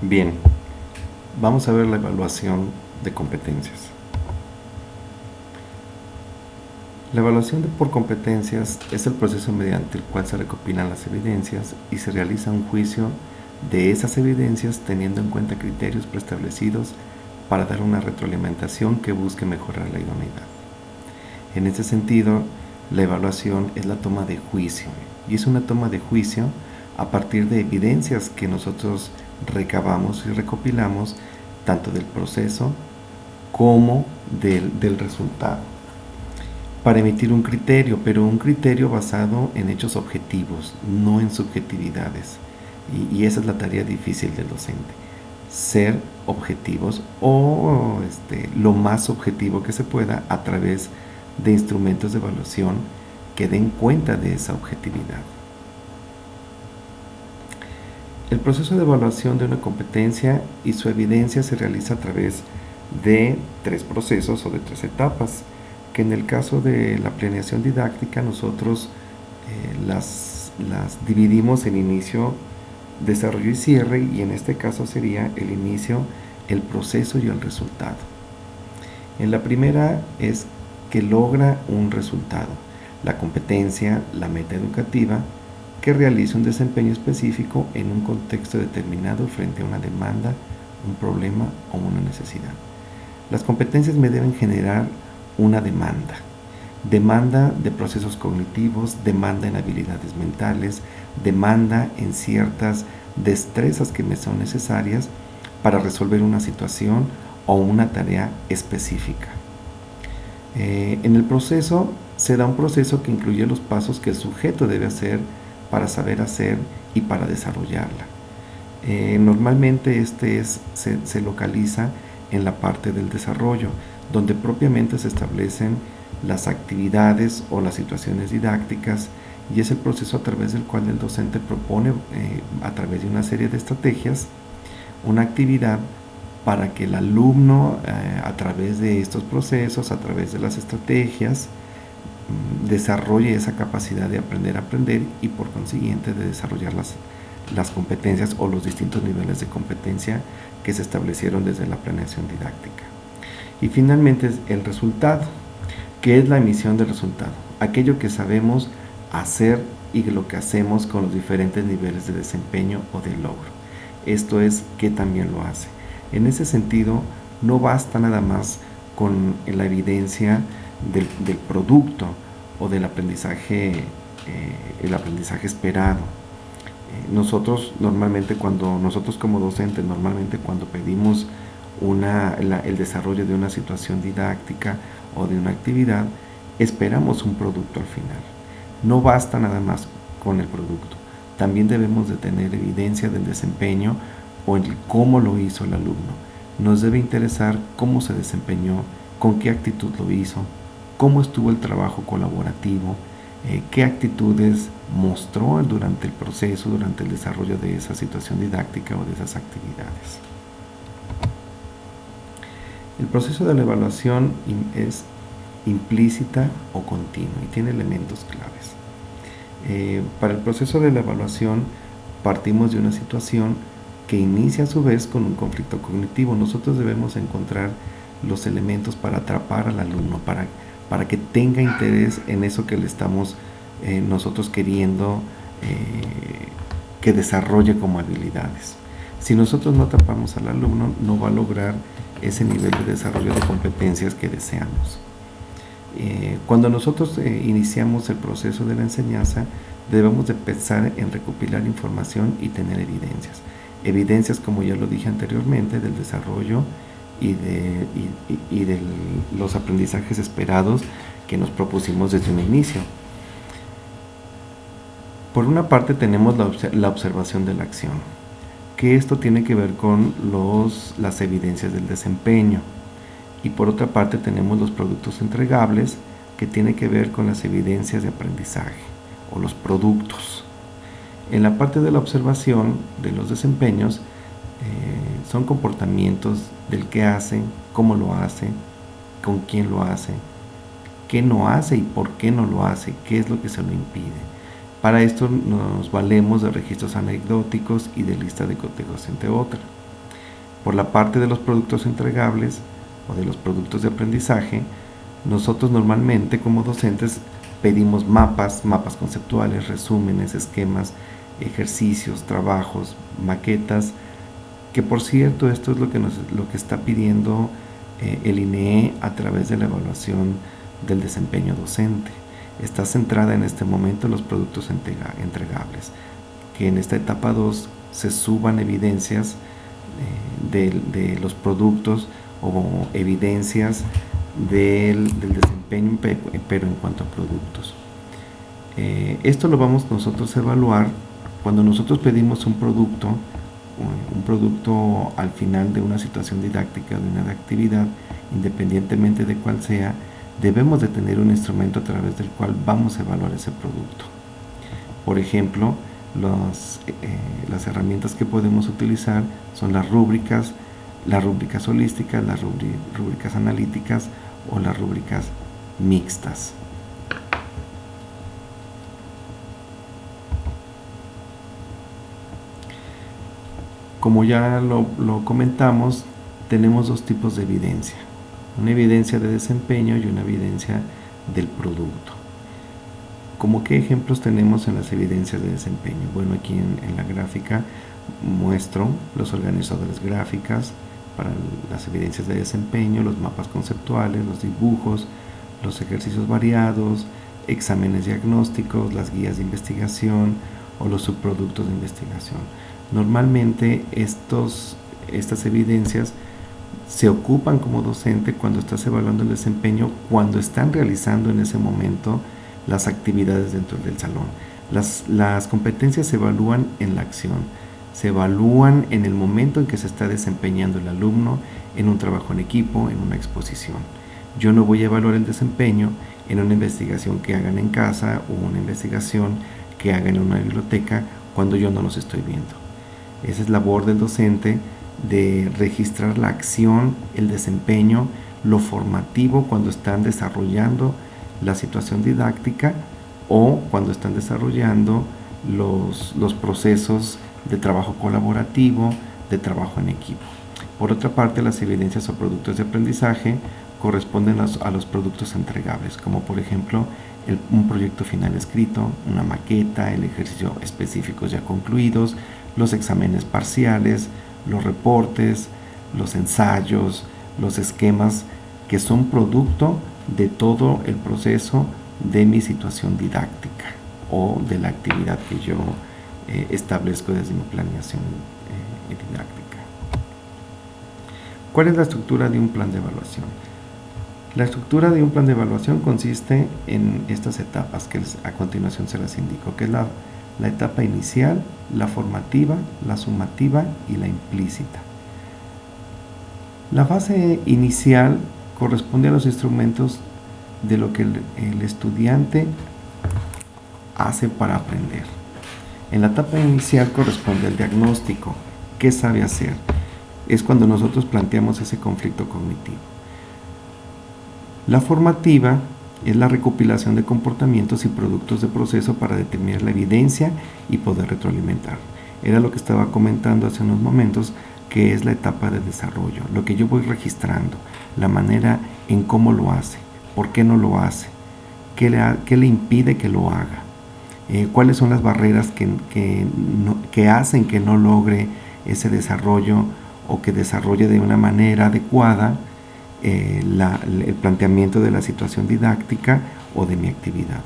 Bien, vamos a ver la evaluación de competencias. La evaluación por competencias es el proceso mediante el cual se recopilan las evidencias y se realiza un juicio de esas evidencias teniendo en cuenta criterios preestablecidos para dar una retroalimentación que busque mejorar la idoneidad. En ese sentido, la evaluación es la toma de juicio y es una toma de juicio a partir de evidencias que nosotros recabamos y recopilamos tanto del proceso como del resultado para emitir un criterio, pero un criterio basado en hechos objetivos, no en subjetividades. Y esa es la tarea difícil del docente, ser objetivos o lo más objetivo que se pueda a través de instrumentos de evaluación que den cuenta de esa objetividad. El proceso de evaluación de una competencia y su evidencia se realiza a través de tres procesos o de tres etapas, que en el caso de la planeación didáctica nosotros las dividimos en inicio, desarrollo y cierre, y en este caso sería el inicio, el proceso y el resultado. En la primera es que logra un resultado, la competencia, la meta educativa, que realiza un desempeño específico en un contexto determinado frente a una demanda, un problema o una necesidad. Las competencias me deben generar una demanda. Demanda de procesos cognitivos, demanda en habilidades mentales, demanda en ciertas destrezas que me son necesarias para resolver una situación o una tarea específica. En el proceso se da un proceso que incluye los pasos que el sujeto debe hacer para saber hacer y para desarrollarla. Normalmente se localiza en la parte del desarrollo, donde propiamente se establecen las actividades o las situaciones didácticas, y es el proceso a través del cual el docente propone, a través de una serie de estrategias, una actividad para que el alumno, a través de estos procesos, a través de las estrategias, desarrolle esa capacidad de aprender a aprender y por consiguiente de desarrollar las competencias o los distintos niveles de competencia que se establecieron desde la planeación didáctica. Y finalmente el resultado, que es la emisión del resultado, aquello que sabemos hacer y lo que hacemos con los diferentes niveles de desempeño o de logro. Esto es que también lo hace. En ese sentido, no basta nada más con la evidencia del producto o del aprendizaje, el aprendizaje esperado. Nosotros como docentes, normalmente cuando pedimos el desarrollo de una situación didáctica o de una actividad, esperamos un producto al final. No basta nada más con el producto, también debemos de tener evidencia del desempeño o el cómo lo hizo el alumno. Nos debe interesar cómo se desempeñó, con qué actitud lo hizo, cómo estuvo el trabajo colaborativo, qué actitudes mostró durante el proceso, durante el desarrollo de esa situación didáctica o de esas actividades. El proceso de la evaluación es implícita o continua y tiene elementos claves. Para el proceso de la evaluación partimos de una situación que inicia a su vez con un conflicto cognitivo. Nosotros debemos encontrar los elementos para atrapar al alumno, para que tenga interés en eso que le estamos nosotros queriendo que desarrolle como habilidades. Si nosotros no atrapamos al alumno, no va a lograr ese nivel de desarrollo de competencias que deseamos. Cuando nosotros iniciamos el proceso de la enseñanza, debemos de pensar en recopilar información y tener evidencias. Evidencias, como ya lo dije anteriormente, del desarrollo y de los aprendizajes esperados que nos propusimos desde un inicio. Por una parte tenemos la observación de la acción, que esto tiene que ver con las evidencias del desempeño. Y por otra parte tenemos los productos entregables, que tiene que ver con las evidencias de aprendizaje o los productos. En la parte de la observación de los desempeños son comportamientos del qué hace, cómo lo hace, con quién lo hace, qué no hace y por qué no lo hace, qué es lo que se lo impide. Para esto nos valemos de registros anecdóticos y de lista de cotejos, entre otras. Por la parte de los productos entregables o de los productos de aprendizaje, nosotros normalmente como docentes pedimos mapas conceptuales, resúmenes, esquemas, ejercicios, trabajos, maquetas, que por cierto esto es lo que está pidiendo el INEE a través de la evaluación del desempeño docente. Está centrada en este momento en los productos entregables, que en esta etapa 2 se suban evidencias de los productos o evidencias del desempeño, pero en cuanto a productos. Esto lo vamos nosotros a evaluar cuando nosotros pedimos un producto al final de una situación didáctica, de una actividad, independientemente de cuál sea. Debemos de tener un instrumento a través del cual vamos a evaluar ese producto. Por ejemplo, las herramientas que podemos utilizar son las rúbricas holísticas, las rúbricas analíticas o las rúbricas mixtas. Como ya lo comentamos, tenemos dos tipos de evidencia: una evidencia de desempeño y una evidencia del producto. ¿Cómo qué ejemplos tenemos en las evidencias de desempeño? Bueno, aquí en la gráfica muestro los organizadores gráficas para las evidencias de desempeño, los mapas conceptuales, los dibujos, los ejercicios variados, exámenes diagnósticos, las guías de investigación o los subproductos de investigación. Normalmente estas evidencias se ocupan como docente cuando estás evaluando el desempeño, cuando están realizando en ese momento las actividades dentro del salón. Las competencias se evalúan en la acción, se evalúan en el momento en que se está desempeñando el alumno en un trabajo en equipo, en una exposición. Yo no voy a evaluar el desempeño en una investigación que hagan en casa o una investigación que hagan en una biblioteca cuando yo no los estoy viendo. Esa es labor del docente, de registrar la acción, el desempeño, lo formativo cuando están desarrollando la situación didáctica o cuando están desarrollando los procesos de trabajo colaborativo, de trabajo en equipo. Por otra parte, las evidencias o productos de aprendizaje corresponden a los productos entregables, como por ejemplo un proyecto final escrito, una maqueta, el ejercicio específicos ya concluidos, los exámenes parciales, los reportes, los ensayos, los esquemas que son producto de todo el proceso de mi situación didáctica o de la actividad que yo establezco desde mi planeación didáctica. ¿Cuál es la estructura de un plan de evaluación? La estructura de un plan de evaluación consiste en estas etapas que a continuación se las indico, que es la etapa inicial, la formativa, la sumativa y la implícita. La fase inicial corresponde a los instrumentos de lo que el estudiante hace para aprender. En la etapa inicial corresponde al diagnóstico. ¿Qué sabe hacer? Es cuando nosotros planteamos ese conflicto cognitivo. La formativa es la recopilación de comportamientos y productos de proceso para determinar la evidencia y poder retroalimentar. Era lo que estaba comentando hace unos momentos, que es la etapa de desarrollo, lo que yo voy registrando, la manera en cómo lo hace, por qué no lo hace, qué le impide que lo haga, cuáles son las barreras que hacen que no logre ese desarrollo o que desarrolle de una manera adecuada el planteamiento de la situación didáctica o de mi actividad.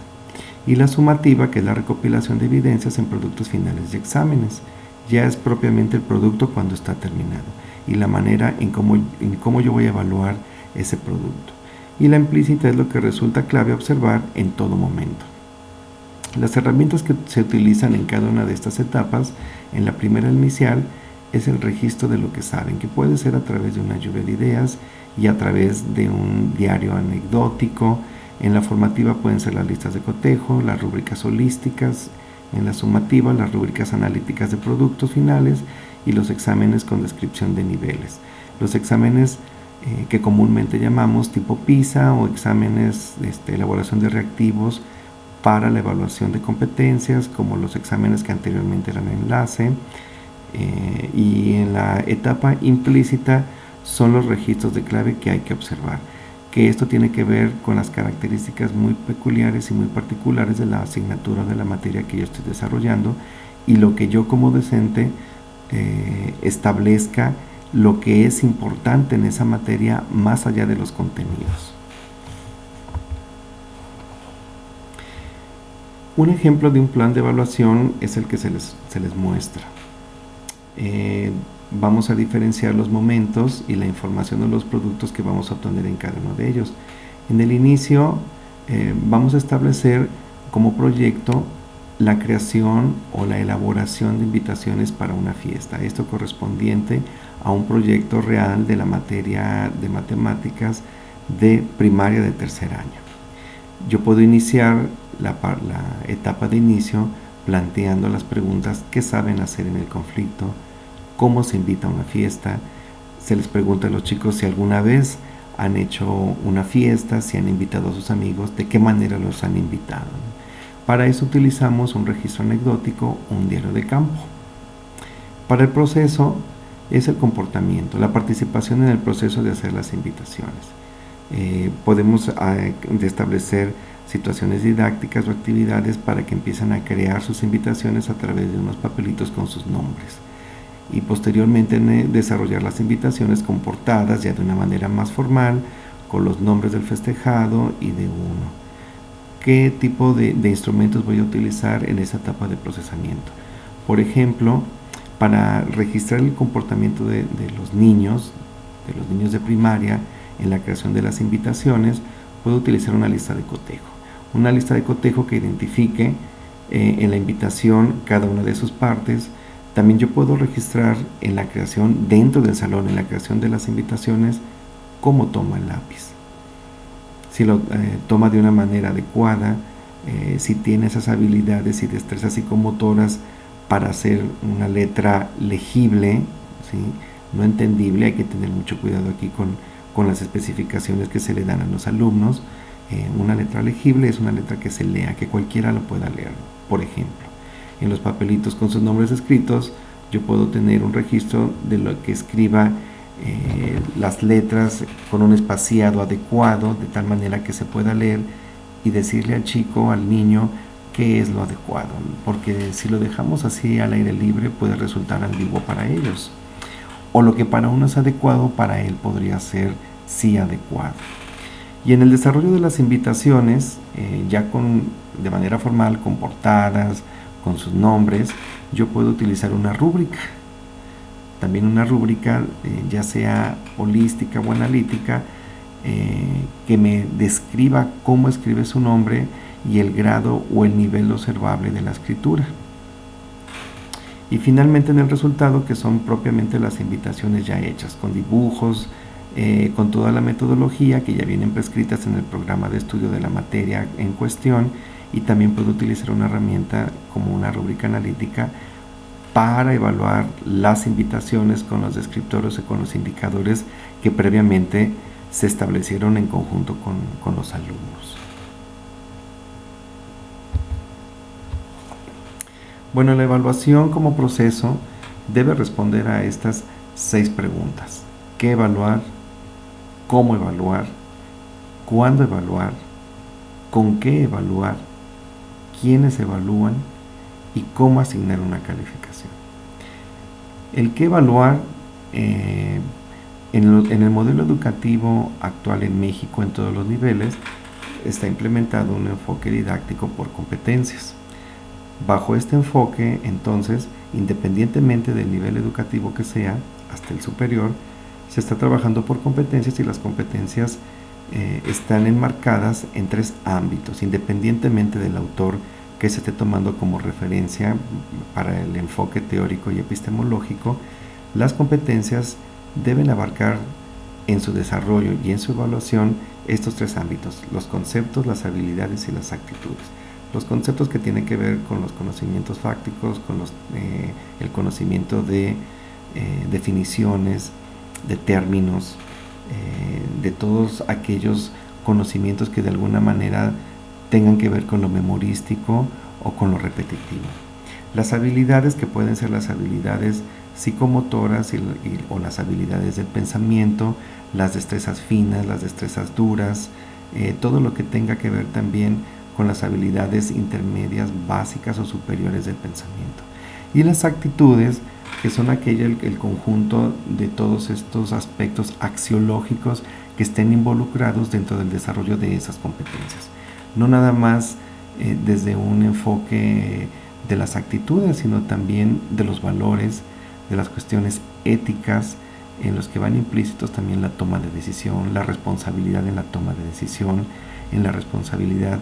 Y la sumativa, que es la recopilación de evidencias en productos finales y exámenes, ya es propiamente el producto cuando está terminado y la manera en cómo yo voy a evaluar ese producto. Y la implícita es lo que resulta clave observar en todo momento. Las herramientas que se utilizan en cada una de estas etapas, en la primera inicial, es el registro de lo que saben, que puede ser a través de una lluvia de ideas y a través de un diario anecdótico. En la formativa pueden ser las listas de cotejo, las rúbricas holísticas. En la sumativa, las rúbricas analíticas de productos finales y los exámenes con descripción de niveles. Los exámenes que comúnmente llamamos tipo PISA o exámenes de elaboración de reactivos para la evaluación de competencias, como los exámenes que anteriormente eran enlace, Y en la etapa implícita son los registros de clave que hay que observar, que esto tiene que ver con las características muy peculiares y muy particulares de la asignatura de la materia que yo estoy desarrollando, y lo que yo como docente establezca lo que es importante en esa materia más allá de los contenidos. Un ejemplo de un plan de evaluación es el que se les muestra. Vamos a diferenciar los momentos y la información de los productos que vamos a obtener en cada uno de ellos. En el inicio vamos a establecer como proyecto la creación o la elaboración de invitaciones para una fiesta. Esto correspondiente a un proyecto real de la materia de matemáticas de primaria de tercer año. Yo puedo iniciar la etapa de inicio planteando las preguntas: ¿qué saben hacer en el conflicto? ¿Cómo se invita a una fiesta? Se les pregunta a los chicos si alguna vez han hecho una fiesta, si han invitado a sus amigos, de qué manera los han invitado. Para eso utilizamos un registro anecdótico, un diario de campo. Para el proceso es el comportamiento, la participación en el proceso de hacer las invitaciones. Podemos establecer situaciones didácticas o actividades para que empiecen a crear sus invitaciones a través de unos papelitos con sus nombres, y posteriormente desarrollar las invitaciones con portadas ya de una manera más formal, con los nombres del festejado y de uno. ¿Qué tipo de instrumentos voy a utilizar en esa etapa de procesamiento? Por ejemplo, para registrar el comportamiento de los niños de primaria en la creación de las invitaciones, puedo utilizar una lista de cotejo. Una lista de cotejo que identifique en la invitación cada una de sus partes. También yo puedo registrar en la creación, dentro del salón, en la creación de las invitaciones, cómo toma el lápiz. Si lo toma de una manera adecuada, si tiene esas habilidades y destrezas psicomotoras para hacer una letra legible, ¿sí?, no entendible. Hay que tener mucho cuidado aquí con las especificaciones que se le dan a los alumnos. Una letra legible es una letra que se lea, que cualquiera lo pueda leer. Por ejemplo, en los papelitos con sus nombres escritos, yo puedo tener un registro de lo que escriba las letras con un espaciado adecuado, de tal manera que se pueda leer, y decirle al chico, al niño, qué es lo adecuado, porque si lo dejamos así al aire libre puede resultar ambiguo para ellos, o lo que para uno es adecuado para él podría ser sí adecuado. Y en el desarrollo de las invitaciones, ya de manera formal, con portadas, con sus nombres, yo puedo utilizar una rúbrica. También una rúbrica, ya sea holística o analítica, que me describa cómo escribe su nombre y el grado o el nivel observable de la escritura. Y finalmente en el resultado, que son propiamente las invitaciones ya hechas, con dibujos, con toda la metodología que ya vienen prescritas en el programa de estudio de la materia en cuestión, y también puedo utilizar una herramienta como una rúbrica analítica para evaluar las invitaciones con los descriptores y con los indicadores que previamente se establecieron en conjunto con los alumnos. Bueno, la evaluación como proceso debe responder a estas 6 preguntas: ¿qué evaluar? ¿Cómo evaluar? ¿Cuándo evaluar? ¿Con qué evaluar? ¿Quiénes evalúan? Y cómo asignar una calificación. El qué evaluar, en el modelo educativo actual en México, en todos los niveles, está implementado un enfoque didáctico por competencias. Bajo este enfoque, entonces, independientemente del nivel educativo que sea, hasta el superior, se está trabajando por competencias, y las competencias están enmarcadas en 3 ámbitos, independientemente del autor que se esté tomando como referencia para el enfoque teórico y epistemológico. Las competencias deben abarcar en su desarrollo y en su evaluación estos 3 ámbitos: los conceptos, las habilidades y las actitudes. Los conceptos, que tienen que ver con los conocimientos fácticos, con el conocimiento de definiciones, de términos, de todos aquellos conocimientos que de alguna manera tengan que ver con lo memorístico o con lo repetitivo. Las habilidades, que pueden ser las habilidades psicomotoras o las habilidades del pensamiento, las destrezas finas, las destrezas duras, todo lo que tenga que ver también con las habilidades intermedias, básicas o superiores del pensamiento. Y las actitudes, que son el conjunto de todos estos aspectos axiológicos que estén involucrados dentro del desarrollo de esas competencias. No nada más desde un enfoque de las actitudes, sino también de los valores, de las cuestiones éticas, en los que van implícitos también la toma de decisión, la responsabilidad en la toma de decisión, en la responsabilidad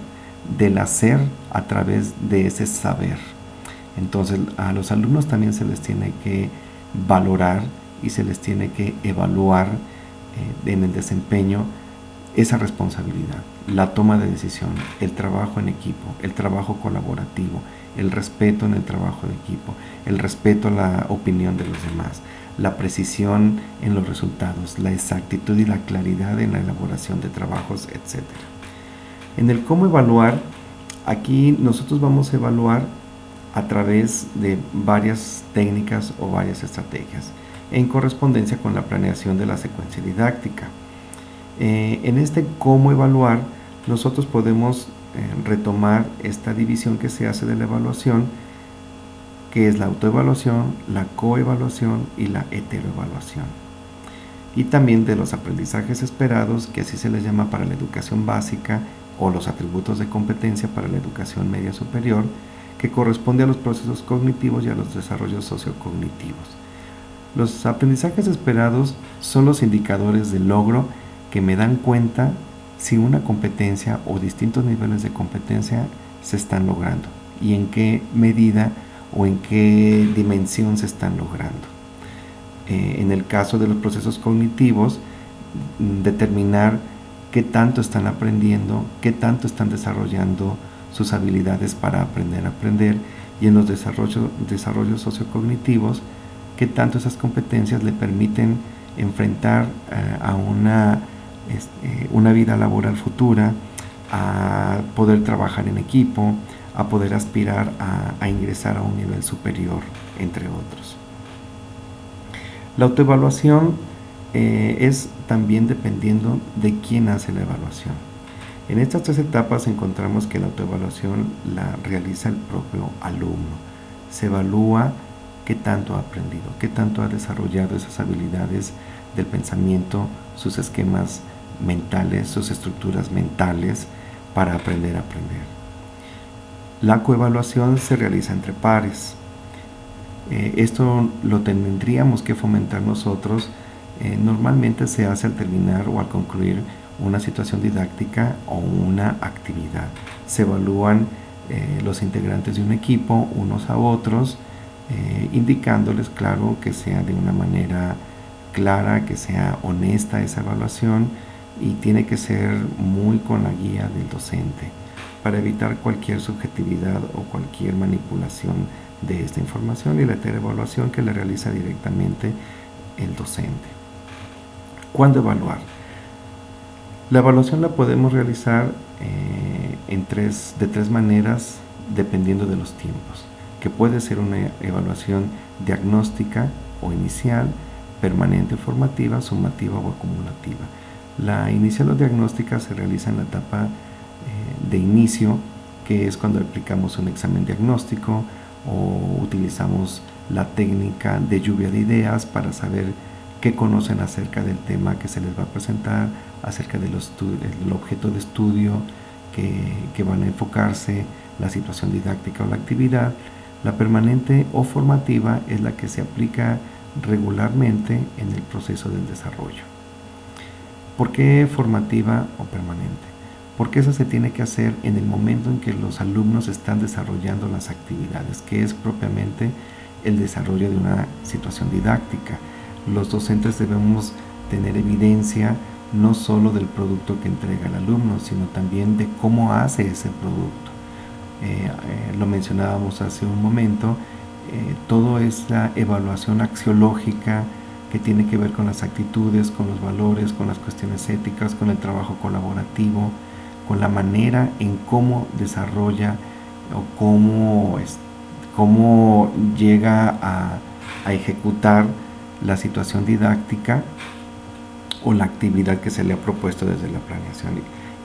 del hacer a través de ese saber. Entonces a los alumnos también se les tiene que valorar y se les tiene que evaluar en el desempeño esa responsabilidad, la toma de decisión, el trabajo en equipo, el trabajo colaborativo, el respeto en el trabajo de equipo, el respeto a la opinión de los demás, la precisión en los resultados, la exactitud y la claridad en la elaboración de trabajos, etc. En el cómo evaluar, aquí nosotros vamos a evaluar a través de varias técnicas o varias estrategias, en correspondencia con la planeación de la secuencia didáctica. En este cómo evaluar, nosotros podemos retomar esta división que se hace de la evaluación, que es la autoevaluación, la coevaluación y la heteroevaluación. Y también de los aprendizajes esperados, que así se les llama para la educación básica, o los atributos de competencia para la educación media superior, que corresponde a los procesos cognitivos y a los desarrollos sociocognitivos. Los aprendizajes esperados son los indicadores de logro que me dan cuenta si una competencia o distintos niveles de competencia se están logrando y en qué medida o en qué dimensión se están logrando. En el caso de los procesos cognitivos, determinar qué tanto están aprendiendo, qué tanto están desarrollando sus habilidades para aprender a aprender, y en los desarrollos sociocognitivos, qué tanto esas competencias le permiten enfrentar a una vida laboral futura, a poder trabajar en equipo, a poder aspirar a ingresar a un nivel superior, entre otros. La autoevaluación es también dependiendo de quién hace la evaluación. En estas tres etapas encontramos que la autoevaluación la realiza el propio alumno. Se evalúa qué tanto ha aprendido, qué tanto ha desarrollado esas habilidades del pensamiento, sus esquemas mentales, sus estructuras mentales para aprender a aprender. La coevaluación se realiza entre pares. Esto lo tendríamos que fomentar nosotros. Normalmente se hace al terminar o al concluir una situación didáctica o una actividad. Se evalúan los integrantes de un equipo unos a otros, indicándoles, claro, que sea de una manera clara, que sea honesta esa evaluación, y tiene que ser muy con la guía del docente para evitar cualquier subjetividad o cualquier manipulación de esta información, y la heteroevaluación, que le realiza directamente el docente. ¿Cuándo evaluar? La evaluación la podemos realizar de tres maneras dependiendo de los tiempos, que puede ser una evaluación diagnóstica o inicial, permanente o formativa, sumativa o acumulativa. La inicial o diagnóstica se realiza en la etapa de inicio, que es cuando aplicamos un examen diagnóstico o utilizamos la técnica de lluvia de ideas para saber qué conocen acerca del tema que se les va a presentar, acerca del objeto de estudio que van a enfocarse, la situación didáctica o la actividad. La permanente o formativa es la que se aplica regularmente en el proceso del desarrollo. ¿Por qué formativa o permanente? Porque eso se tiene que hacer en el momento en que los alumnos están desarrollando las actividades, que es propiamente el desarrollo de una situación didáctica. Los docentes debemos tener evidencia no solo del producto que entrega el alumno, sino también de cómo hace ese producto. Lo mencionábamos hace un momento, todo es la evaluación axiológica que tiene que ver con las actitudes, con los valores, con las cuestiones éticas, con el trabajo colaborativo, con la manera en cómo desarrolla o cómo cómo llega a ejecutar la situación didáctica o la actividad que se le ha propuesto desde la planeación.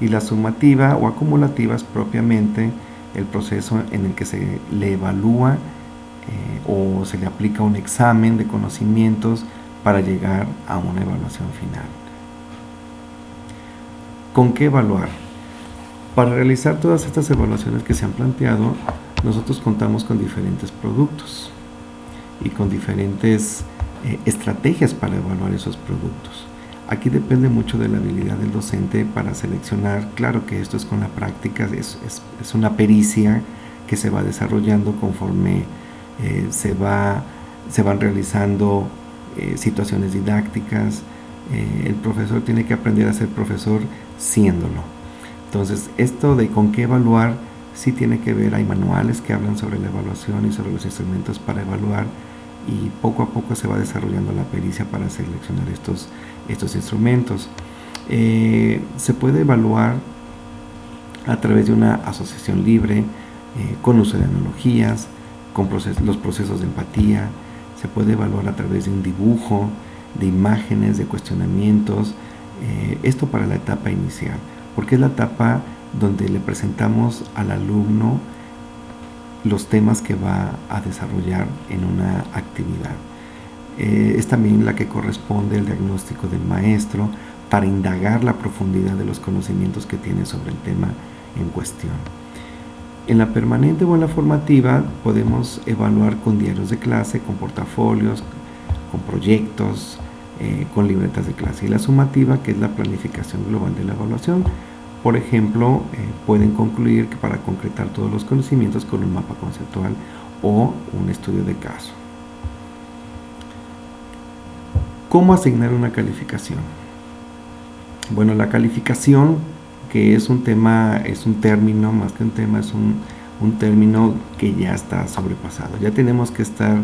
Y la sumativa o acumulativa es propiamente el proceso en el que se le evalúa o se le aplica un examen de conocimientos para llegar a una evaluación final. ¿Con qué evaluar? Para realizar todas estas evaluaciones que se han planteado, nosotros contamos con diferentes productos y con diferentes estrategias para evaluar esos productos. Aquí depende mucho de la habilidad del docente para seleccionar. Claro que esto es con la práctica, es una pericia que se va desarrollando conforme se van realizando situaciones didácticas. El profesor tiene que aprender a ser profesor siéndolo. Entonces, esto de con qué evaluar sí tiene que ver, hay manuales que hablan sobre la evaluación y sobre los instrumentos para evaluar, y poco a poco se va desarrollando la pericia para seleccionar estos instrumentos. Se puede evaluar a través de una asociación libre, con uso de analogías, con los procesos de empatía. Se puede evaluar a través de un dibujo, de imágenes, de cuestionamientos. Esto para la etapa inicial, porque es la etapa donde le presentamos al alumno los temas que va a desarrollar en una actividad. Es también la que corresponde al diagnóstico del maestro para indagar la profundidad de los conocimientos que tiene sobre el tema en cuestión. En la permanente o en la formativa podemos evaluar con diarios de clase, con portafolios, con proyectos, con libretas de clase. Y la sumativa, que es la planificación global de la evaluación. Por ejemplo, pueden concluir que para concretar todos los conocimientos con un mapa conceptual o un estudio de caso. ¿Cómo asignar una calificación? Bueno, la calificación, que es un tema, es un término, más que un tema, es un término que ya está sobrepasado. Ya tenemos que estar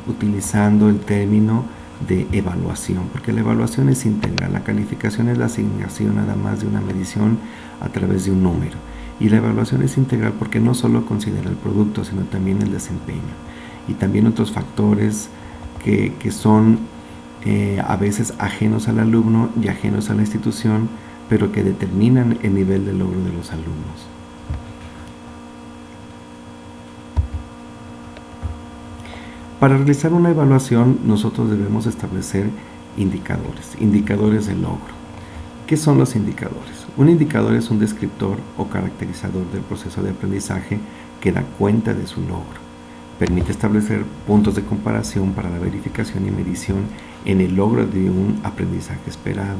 utilizando el término de evaluación, porque la evaluación es integral. La calificación es la asignación nada más de una medición a través de un número, y la evaluación es integral porque no solo considera el producto, sino también el desempeño y también otros factores que son a veces ajenos al alumno y ajenos a la institución, pero que determinan el nivel de logro de los alumnos. Para realizar una evaluación, nosotros debemos establecer indicadores de logro. ¿Qué son los indicadores? Un indicador es un descriptor o caracterizador del proceso de aprendizaje que da cuenta de su logro. Permite establecer puntos de comparación para la verificación y medición en el logro de un aprendizaje esperado.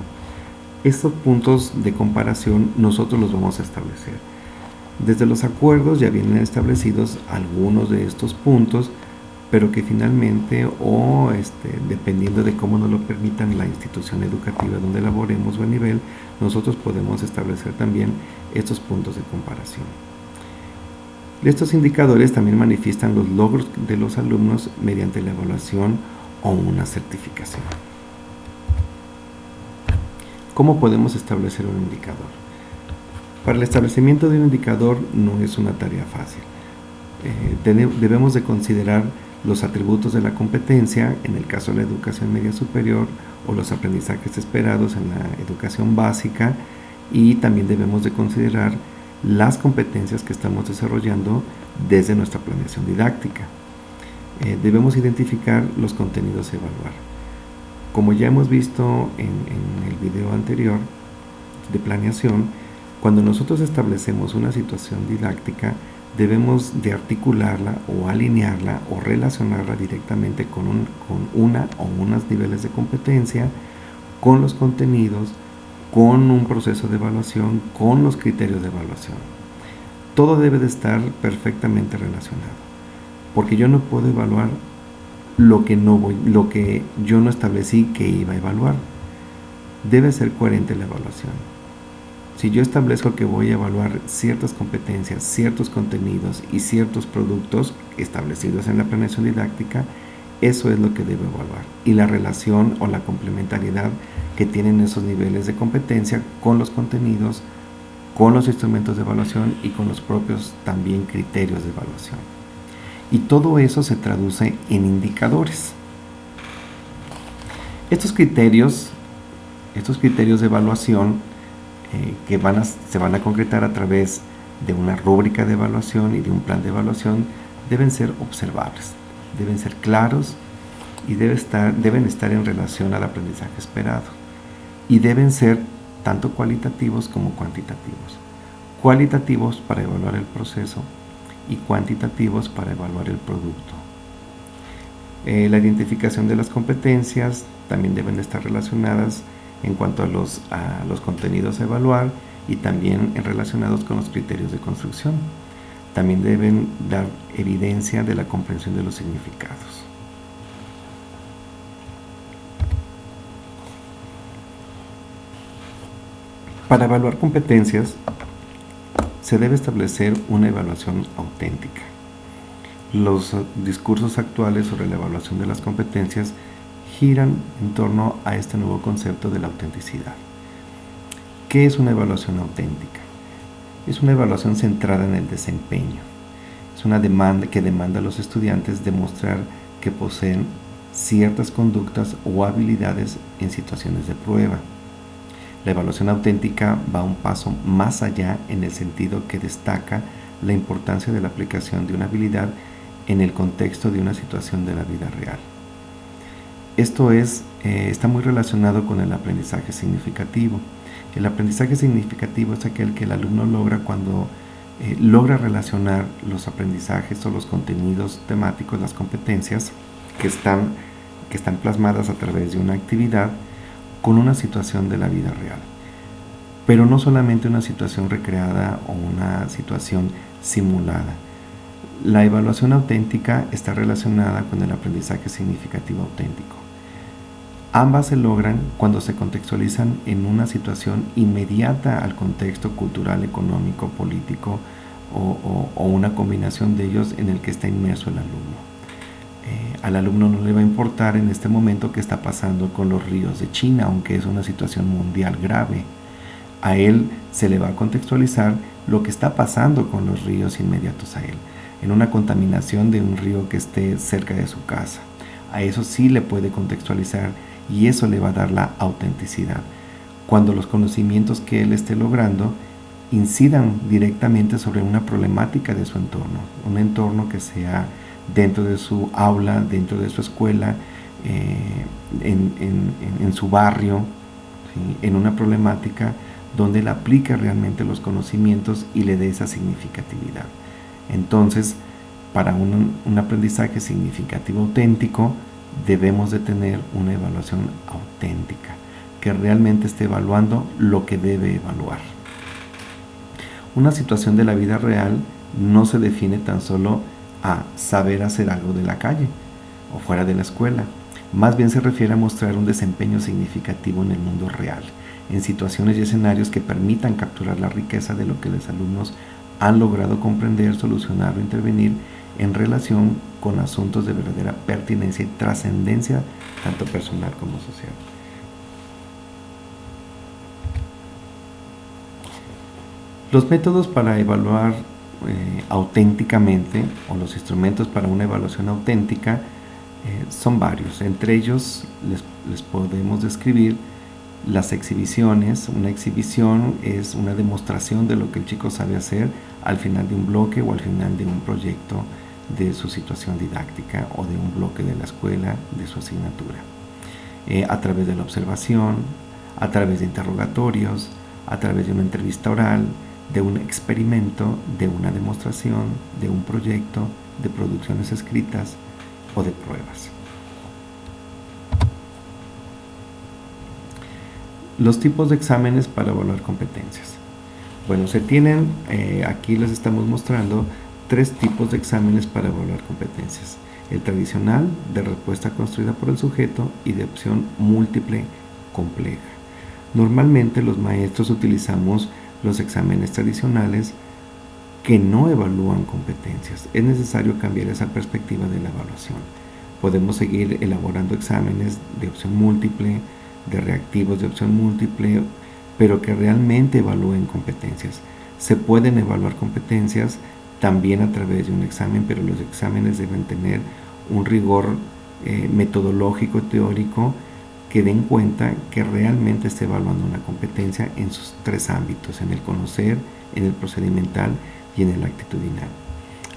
Estos puntos de comparación nosotros los vamos a establecer. Desde los acuerdos ya vienen establecidos algunos de estos puntos, pero que finalmente, dependiendo de cómo nos lo permitan la institución educativa donde laboremos o el nivel, nosotros podemos establecer también estos puntos de comparación. Estos indicadores también manifiestan los logros de los alumnos mediante la evaluación o una certificación. ¿Cómo podemos establecer un indicador? Para el establecimiento de un indicador no es una tarea fácil. Debemos de considerar los atributos de la competencia, en el caso de la educación media superior, o los aprendizajes esperados en la educación básica, y también debemos de considerar las competencias que estamos desarrollando desde nuestra planeación didáctica. Debemos identificar los contenidos a evaluar. Como ya hemos visto en el video anterior de planeación, cuando nosotros establecemos una situación didáctica, debemos de articularla o alinearla o relacionarla directamente con una o unos niveles de competencia, con los contenidos, con un proceso de evaluación, con los criterios de evaluación. Todo debe de estar perfectamente relacionado, porque yo no puedo evaluar lo que yo no establecí que iba a evaluar. Debe ser coherente la evaluación. Si yo establezco que voy a evaluar ciertas competencias, ciertos contenidos y ciertos productos establecidos en la planeación didáctica, eso es lo que debo evaluar. Y la relación o la complementariedad que tienen esos niveles de competencia con los contenidos, con los instrumentos de evaluación y con los propios también criterios de evaluación. Y todo eso se traduce en indicadores. Estos criterios de evaluación se van a concretar a través de una rúbrica de evaluación y de un plan de evaluación, deben ser observables, deben ser claros y deben estar en relación al aprendizaje esperado. Y deben ser tanto cualitativos como cuantitativos. Cualitativos para evaluar el proceso y cuantitativos para evaluar el producto. La identificación de las competencias también deben estar relacionadas en cuanto a los contenidos a evaluar y también relacionados con los criterios de construcción. También deben dar evidencia de la comprensión de los significados. Para evaluar competencias, se debe establecer una evaluación auténtica. Los discursos actuales sobre la evaluación de las competencias giran en torno a este nuevo concepto de la autenticidad. ¿Qué es una evaluación auténtica? Es una evaluación centrada en el desempeño. Es una demanda que demanda a los estudiantes demostrar que poseen ciertas conductas o habilidades en situaciones de prueba. La evaluación auténtica va un paso más allá en el sentido que destaca la importancia de la aplicación de una habilidad en el contexto de una situación de la vida real. Esto está muy relacionado con el aprendizaje significativo. El aprendizaje significativo es aquel que el alumno logra cuando logra relacionar los aprendizajes o los contenidos temáticos, las competencias que están plasmadas a través de una actividad con una situación de la vida real. Pero no solamente una situación recreada o una situación simulada. La evaluación auténtica está relacionada con el aprendizaje significativo auténtico. Ambas se logran cuando se contextualizan en una situación inmediata al contexto cultural, económico, político o una combinación de ellos en el que está inmerso el alumno. Al alumno no le va a importar en este momento qué está pasando con los ríos de China, aunque es una situación mundial grave. A él se le va a contextualizar lo que está pasando con los ríos inmediatos a él, en una contaminación de un río que esté cerca de su casa. A eso sí le puede contextualizar y eso le va a dar la autenticidad. Cuando los conocimientos que él esté logrando incidan directamente sobre una problemática de su entorno, un entorno que sea dentro de su aula, dentro de su escuela, en su barrio, ¿sí? En una problemática donde él aplica realmente los conocimientos y le dé esa significatividad. Entonces, para un aprendizaje significativo auténtico, debemos de tener una evaluación auténtica, que realmente esté evaluando lo que debe evaluar. Una situación de la vida real no se define tan solo a saber hacer algo de la calle o fuera de la escuela. Más bien se refiere a mostrar un desempeño significativo en el mundo real, en situaciones y escenarios que permitan capturar la riqueza de lo que los alumnos han logrado comprender, solucionar o intervenir en relación con asuntos de verdadera pertinencia y trascendencia, tanto personal como social. Los métodos para evaluar auténticamente, o los instrumentos para una evaluación auténtica, son varios. Entre ellos les podemos describir las exhibiciones. Una exhibición es una demostración de lo que el chico sabe hacer al final de un bloque o al final de un proyecto de su situación didáctica o de un bloque de la escuela, de su asignatura. A través de la observación, a través de interrogatorios, a través de una entrevista oral, de un experimento, de una demostración, de un proyecto, de producciones escritas o de pruebas. Los tipos de exámenes para evaluar competencias. Bueno, se tienen, aquí les estamos mostrando 3 tipos de exámenes para evaluar competencias. El tradicional, de respuesta construida por el sujeto, y de opción múltiple compleja. Normalmente los maestros utilizamos los exámenes tradicionales que no evalúan competencias. Es necesario cambiar esa perspectiva de la evaluación. Podemos seguir elaborando exámenes de opción múltiple, de reactivos de opción múltiple, pero que realmente evalúen competencias. Se pueden evaluar competencias también a través de un examen, pero los exámenes deben tener un rigor metodológico, teórico, que den cuenta que realmente esté evaluando una competencia en sus tres ámbitos, en el conocer, en el procedimental y en el actitudinal.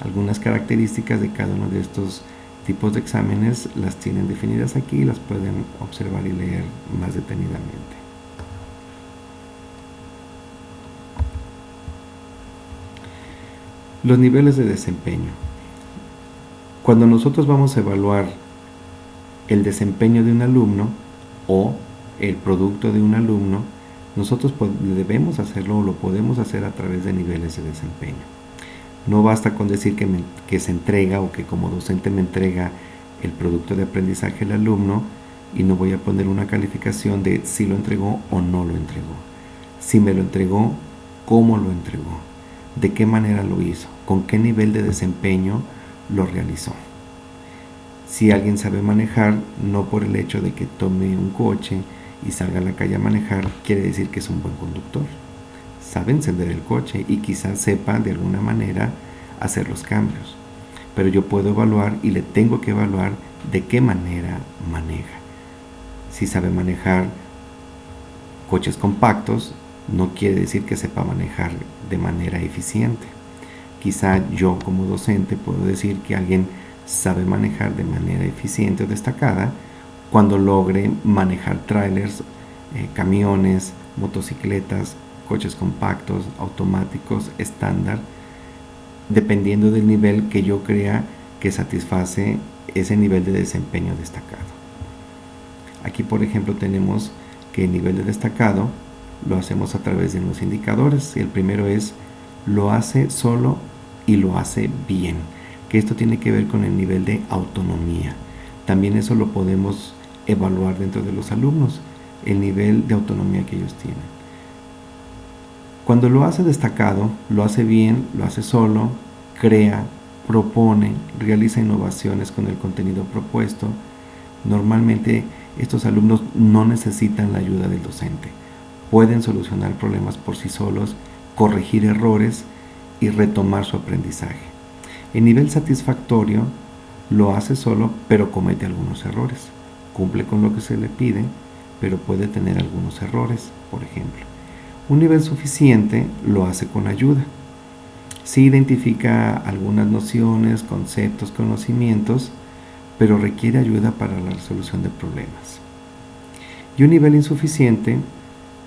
Algunas características de cada uno de estos tipos de exámenes las tienen definidas aquí y las pueden observar y leer más detenidamente. Los niveles de desempeño. Cuando nosotros vamos a evaluar el desempeño de un alumno o el producto de un alumno, nosotros debemos hacerlo o lo podemos hacer a través de niveles de desempeño. No basta con decir que se entrega o que como docente me entrega el producto de aprendizaje al alumno y no voy a poner una calificación de si lo entregó o no lo entregó. Si me lo entregó, cómo lo entregó, de qué manera lo hizo, con qué nivel de desempeño lo realizó. Si alguien sabe manejar, no por el hecho de que tome un coche y salga a la calle a manejar, quiere decir que es un buen conductor. Sabe encender el coche y quizás sepa de alguna manera hacer los cambios. Pero yo puedo evaluar y le tengo que evaluar de qué manera maneja. Si sabe manejar coches compactos, no quiere decir que sepa manejar de manera eficiente. Quizá yo como docente puedo decir que alguien sabe manejar de manera eficiente o destacada cuando logre manejar trailers, camiones, motocicletas, coches compactos, automáticos, estándar, dependiendo del nivel que yo crea que satisface ese nivel de desempeño destacado. Aquí, por ejemplo, tenemos que el nivel de destacado lo hacemos a través de unos indicadores. El primero es lo hace solo y lo hace bien, que esto tiene que ver con el nivel de autonomía. También eso lo podemos evaluar dentro de los alumnos, el nivel de autonomía que ellos tienen. Cuando lo hace destacado, lo hace bien, lo hace solo, crea, propone, realiza innovaciones con el contenido propuesto. Normalmente estos alumnos no necesitan la ayuda del docente. Pueden solucionar problemas por sí solos, corregir errores y retomar su aprendizaje. El nivel satisfactorio lo hace solo, pero comete algunos errores. Cumple con lo que se le pide, pero puede tener algunos errores, por ejemplo. Un nivel suficiente lo hace con ayuda. Sí identifica algunas nociones, conceptos, conocimientos, pero requiere ayuda para la resolución de problemas. Y un nivel insuficiente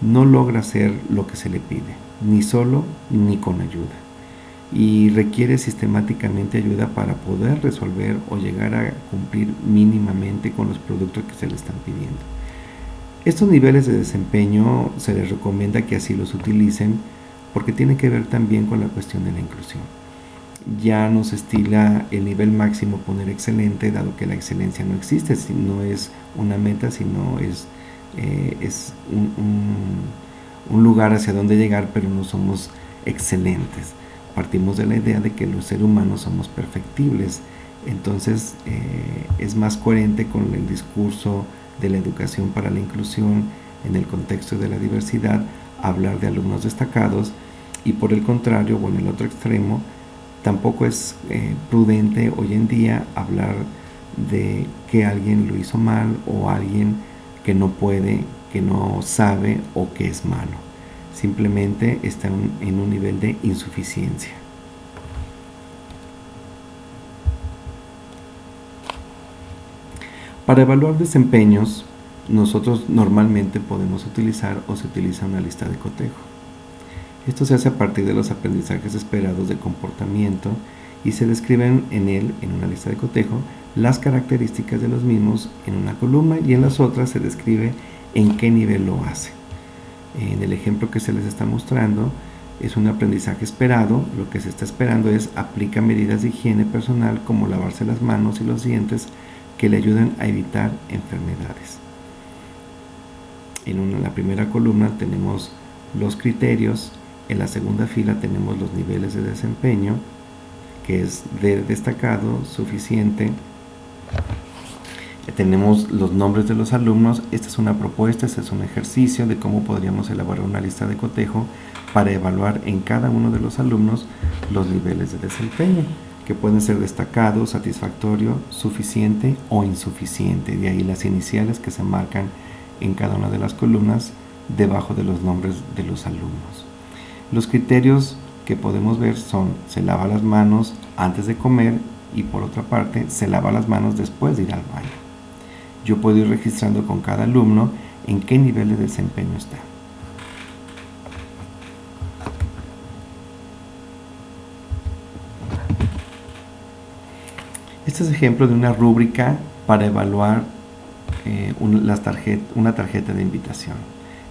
no logra hacer lo que se le pide, ni solo ni con ayuda, y requiere sistemáticamente ayuda para poder resolver o llegar a cumplir mínimamente con los productos que se le están pidiendo. Estos niveles de desempeño se les recomienda que así los utilicen porque tiene que ver también con la cuestión de la inclusión. Ya no se estila el nivel máximo poner excelente, dado que la excelencia no existe, no es una meta, sino es un lugar hacia donde llegar, pero no somos excelentes. Partimos de la idea de que los seres humanos somos perfectibles, entonces es más coherente con el discurso de la educación para la inclusión en el contexto de la diversidad, hablar de alumnos destacados, y por el contrario, o en el otro extremo, tampoco es prudente hoy en día hablar de que alguien lo hizo mal o alguien que no puede, que no sabe o que es malo. Simplemente está en un nivel de insuficiencia. Para evaluar desempeños, nosotros normalmente podemos utilizar o se utiliza una lista de cotejo. Esto se hace a partir de los aprendizajes esperados de comportamiento y se describen en él, en una lista de cotejo, las características de los mismos en una columna y en las otras se describe en qué nivel lo hace. En el ejemplo que se les está mostrando es un aprendizaje esperado. Lo que se está esperando es aplica medidas de higiene personal como lavarse las manos y los dientes que le ayudan a evitar enfermedades. En la primera columna tenemos los criterios, en la segunda fila tenemos los niveles de desempeño, que es de destacado, suficiente. Tenemos los nombres de los alumnos. Esta es una propuesta, este es un ejercicio de cómo podríamos elaborar una lista de cotejo para evaluar en cada uno de los alumnos los niveles de desempeño, que pueden ser destacado, satisfactorio, suficiente o insuficiente. De ahí las iniciales que se marcan en cada una de las columnas debajo de los nombres de los alumnos. Los criterios que podemos ver son: se lava las manos antes de comer, y por otra parte, se lava las manos después de ir al baño. Yo puedo ir registrando con cada alumno en qué nivel de desempeño está. Este es ejemplo de una rúbrica para evaluar una tarjeta de invitación.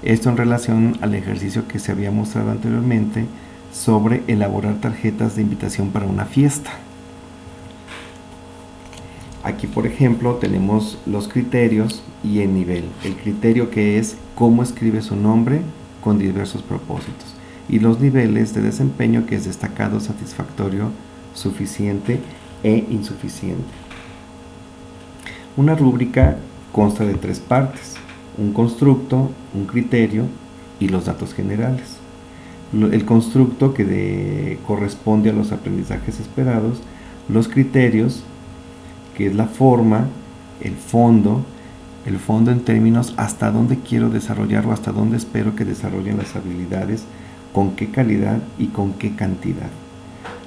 Esto en relación al ejercicio que se había mostrado anteriormente sobre elaborar tarjetas de invitación para una fiesta. Aquí, por ejemplo, tenemos los criterios y el nivel. El criterio, que es cómo escribe su nombre con diversos propósitos, y los niveles de desempeño, que es destacado, satisfactorio, suficiente e insuficiente. Una rúbrica consta de 3 partes: un constructo, un criterio y los datos generales. El constructo, que corresponde a los aprendizajes esperados; los criterios, que es la forma; el fondo en términos hasta dónde quiero desarrollar o hasta dónde espero que desarrollen las habilidades, con qué calidad y con qué cantidad.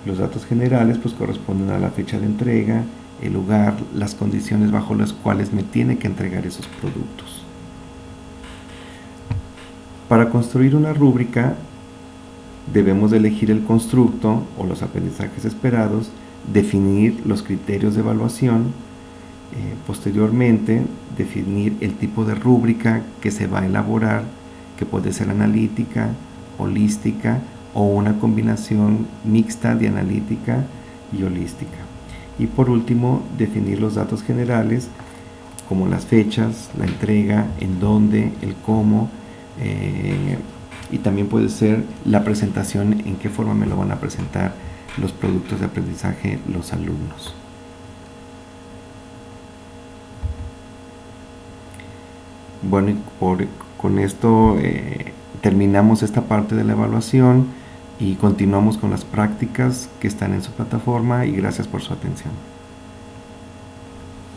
Los datos generales pues corresponden a la fecha de entrega, el lugar, las condiciones bajo las cuales me tiene que entregar esos productos. Para construir una rúbrica debemos de elegir el constructo o los aprendizajes esperados, definir los criterios de evaluación, posteriormente definir el tipo de rúbrica que se va a elaborar, que puede ser analítica, holística o una combinación mixta de analítica y holística. Y por último, definir los datos generales, como las fechas, la entrega, en dónde, el cómo, y también puede ser la presentación, en qué forma me lo van a presentar los productos de aprendizaje los alumnos. Bueno, con esto terminamos esta parte de la evaluación y continuamos con las prácticas que están en su plataforma, y gracias por su atención.